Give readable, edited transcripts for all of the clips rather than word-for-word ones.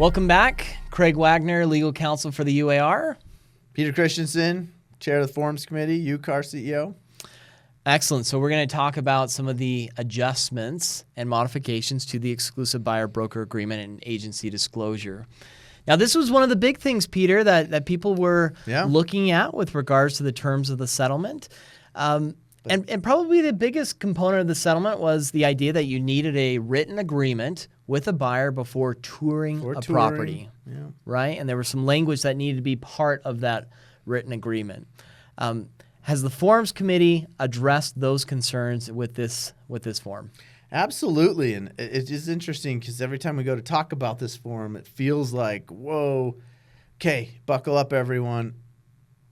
Welcome back. Craig Wagner, legal counsel for the UAR. Peter Christensen, chair of the Forums Committee, UCAR CEO. Excellent. So we're going to talk about some of the adjustments and modifications to the exclusive buyer-broker agreement and agency disclosure. Now, this was one of the big things, Peter, that people were looking at with regards to the terms of the settlement. And probably the biggest component of the settlement was the idea that you needed a written agreement with a buyer before touring a property, right? And there was some language that needed to be part of that written agreement. Has the Forums Committee addressed those concerns with this form? Absolutely, and it's just interesting because every time we go to talk about this form, it feels like, whoa, okay, buckle up, everyone.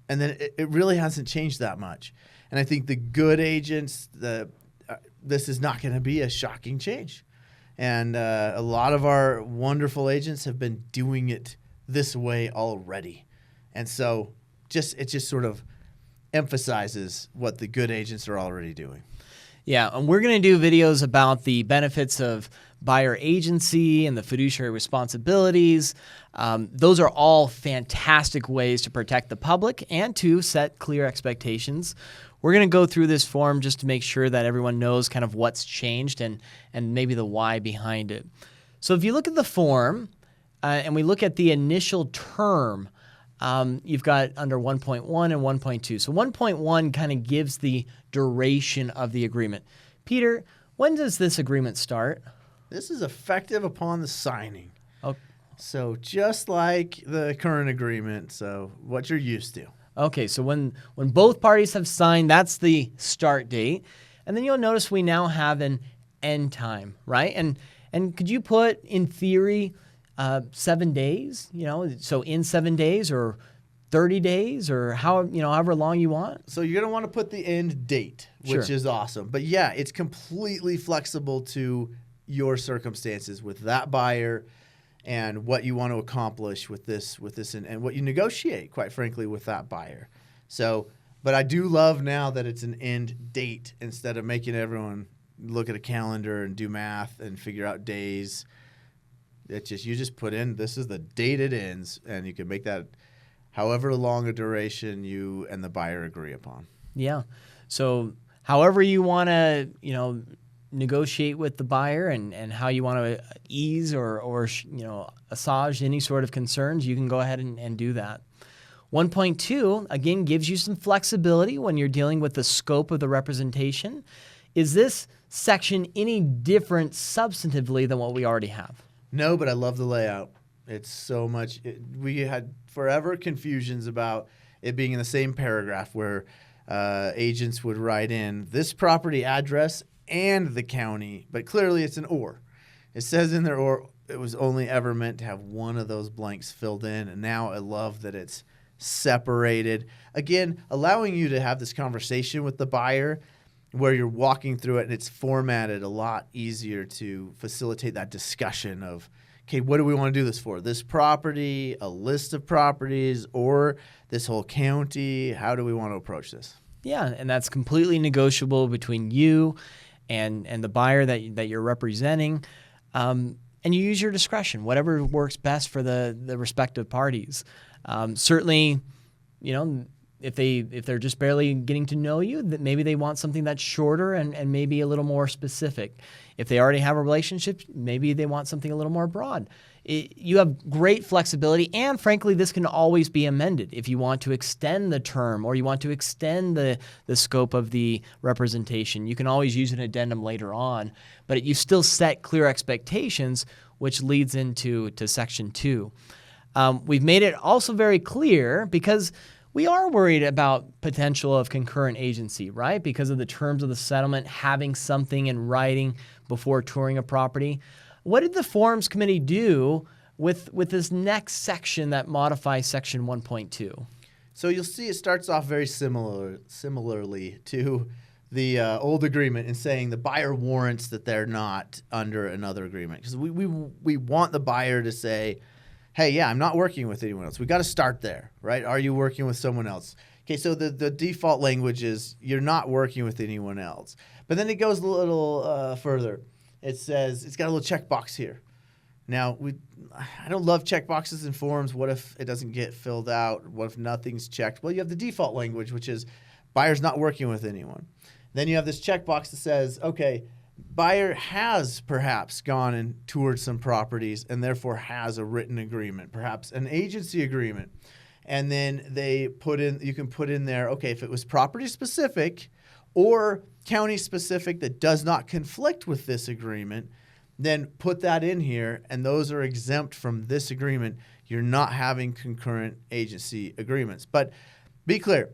And then it really hasn't changed that much. And I think the good agents, this is not going to be a shocking change. And a lot of our wonderful agents have been doing it this way already. And so it just sort of emphasizes what the good agents are already doing. Yeah, and we're going to do videos about the benefits of buyer agency and the fiduciary responsibilities. Those are all fantastic ways to protect the public and to set clear expectations. We're going to go through this form just to make sure that everyone knows kind of what's changed and maybe the why behind it. So if you look at the form and we look at the initial term, you've got under 1.1 and 1.2. So 1.1 kind of gives the duration of the agreement. Peter, when does this agreement start? This is effective upon the signing. Okay. So just like the current agreement, so what you're used to. Okay, so when both parties have signed, that's the start date. And then you'll notice we now have an end time, right? And could you put, in theory, 7 days, so in 7 days or 30 days or however long you want? So you're going to want to put the end date, which is awesome. But yeah, it's completely flexible to your circumstances with that buyer and what you want to accomplish with this and what you negotiate, quite frankly, with that buyer. So, but I do love now that it's an end date instead of making everyone look at a calendar and do math and figure out days. You just put in, this is the date it ends, and you can make that however long a duration you and the buyer agree upon. Yeah. So however you want to, negotiate with the buyer and how you want to ease or assuage any sort of concerns, you can go ahead and do that. 1.2, again, gives you some flexibility when you're dealing with the scope of the representation. Is this section any different substantively than what we already have? No, but I love the layout. It's so much. We had forever confusions about it being in the same paragraph where agents would write in this property address and the county, but clearly it's an or. It says in there or. It was only ever meant to have one of those blanks filled in, and now I love that it's separated. Again, allowing you to have this conversation with the buyer where you're walking through it and it's formatted a lot easier to facilitate that discussion of, okay, what do we want to do this for? This property, a list of properties, or this whole county? How do we want to approach this? Yeah, and that's completely negotiable between you and the buyer that you're representing. And you use your discretion, whatever works best for the respective parties. Certainly, if they're just barely getting to know you, that maybe they want something that's shorter and maybe a little more specific. If they already have a relationship, maybe they want something a little more broad. You have great flexibility, and frankly, this can always be amended if you want to extend the term or you want to extend the scope of the representation. You can always use an addendum later on, but you still set clear expectations, which leads into Section 2. We've made it also very clear because we are worried about potential of concurrent agency, right? Because of the terms of the settlement, having something in writing before touring a property. What did the Forums Committee do with this next section that modifies Section 1.2? So you'll see it starts off very similarly to the old agreement in saying the buyer warrants that they're not under another agreement. Because we want the buyer to say, hey, yeah, I'm not working with anyone else. We got to start there, right? Are you working with someone else? Okay, so the default language is you're not working with anyone else. But then it goes a little further. It says, it's got a little checkbox here. Now, I don't love checkboxes in forms. What if it doesn't get filled out? What if nothing's checked? Well, you have the default language, which is buyer's not working with anyone. Then you have this checkbox that says, okay, buyer has perhaps gone and toured some properties and therefore has a written agreement, perhaps an agency agreement. And then you can put in there, okay, if it was property specific or county specific that does not conflict with this agreement, then put that in here, and those are exempt from this agreement. You're not having concurrent agency agreements. But be clear,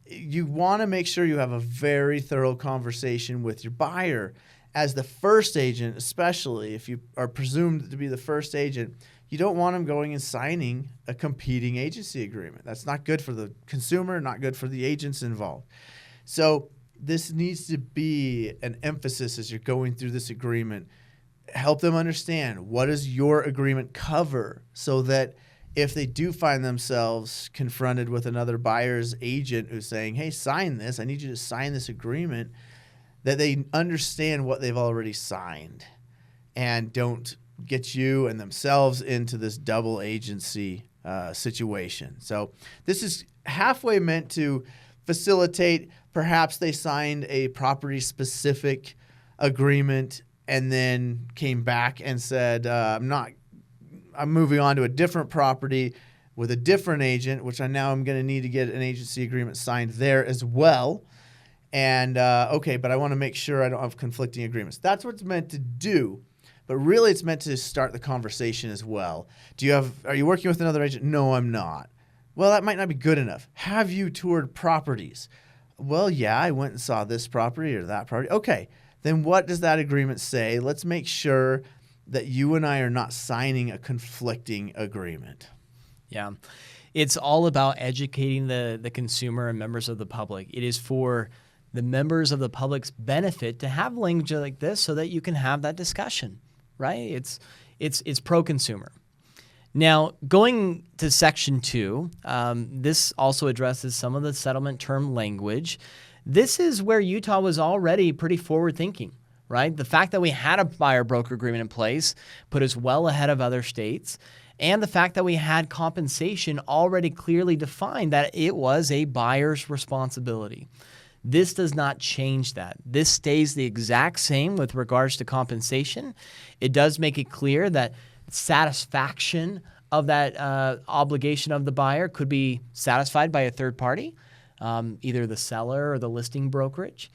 you want to make sure you have a very thorough conversation with your buyer. As the first agent, especially if you are presumed to be the first agent, you don't want them going and signing a competing agency agreement. That's not good for the consumer, not good for the agents involved. So this needs to be an emphasis as you're going through this agreement. Help them understand, what does your agreement cover, so that if they do find themselves confronted with another buyer's agent who's saying, hey, sign this, I need you to sign this agreement, that they understand what they've already signed and don't get you and themselves into this double agency situation. So this is halfway meant to facilitate. Perhaps they signed a property-specific agreement and then came back and said, I'm moving on to a different property with a different agent, which I'm going to need to get an agency agreement signed there as well. And okay, but I want to make sure I don't have conflicting agreements. That's what it's meant to do. But really, it's meant to start the conversation as well. Are you working with another agent? No, I'm not. Well, that might not be good enough. Have you toured properties? Well, yeah, I went and saw this property or that property. Okay, then what does that agreement say? Let's make sure that you and I are not signing a conflicting agreement. Yeah. It's all about educating the consumer and members of the public. It is for the members of the public's benefit to have language like this so that you can have that discussion, right? It's pro-consumer. Now, going to Section 2, this also addresses some of the settlement term language. This is where Utah was already pretty forward-thinking, right? The fact that we had a buyer-broker agreement in place put us well ahead of other states, and the fact that we had compensation already clearly defined that it was a buyer's responsibility. This does not change that. This stays the exact same with regards to compensation. It does make it clear that satisfaction of that obligation of the buyer could be satisfied by a third party, either the seller or the listing brokerage.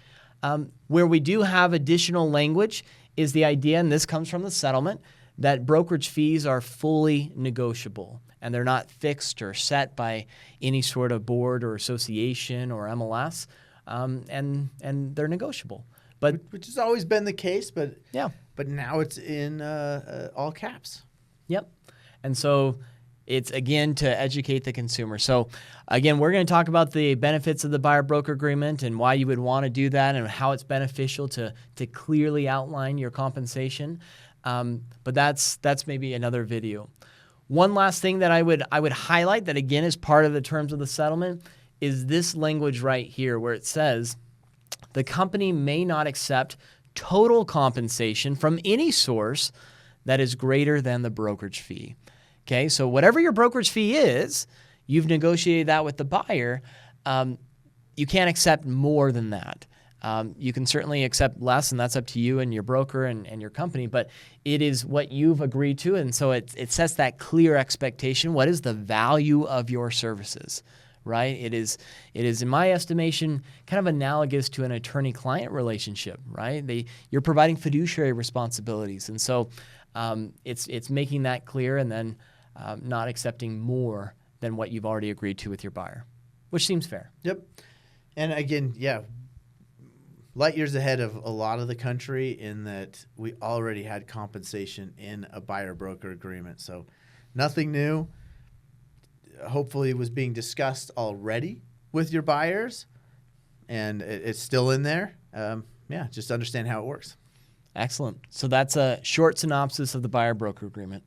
Where we do have additional language is the idea, and this comes from the settlement, that brokerage fees are fully negotiable and they're not fixed or set by any sort of board or association or MLS, and they're negotiable. But which has always been the case, but yeah, but now it's in all caps. Yep. And so it's, again, to educate the consumer. So, again, we're going to talk about the benefits of the buyer-broker agreement and why you would want to do that and how it's beneficial to clearly outline your compensation. But that's maybe another video. One last thing that I would highlight that, again, is part of the terms of the settlement is this language right here where it says the company may not accept total compensation from any source that is greater than the brokerage fee. Okay, so whatever your brokerage fee is, you've negotiated that with the buyer. You can't accept more than that. You can certainly accept less, and that's up to you and your broker and your company, but it is what you've agreed to, and so it sets that clear expectation. What is the value of your services, right? It is, in my estimation, kind of analogous to an attorney-client relationship, right? You're providing fiduciary responsibilities, and so it's making that clear and then not accepting more than what you've already agreed to with your buyer, which seems fair. Yep. And again, yeah, light years ahead of a lot of the country in that we already had compensation in a buyer-broker agreement. So nothing new. Hopefully it was being discussed already with your buyers, and it's still in there. Yeah, just understand how it works. Excellent. So that's a short synopsis of the buyer-broker agreement.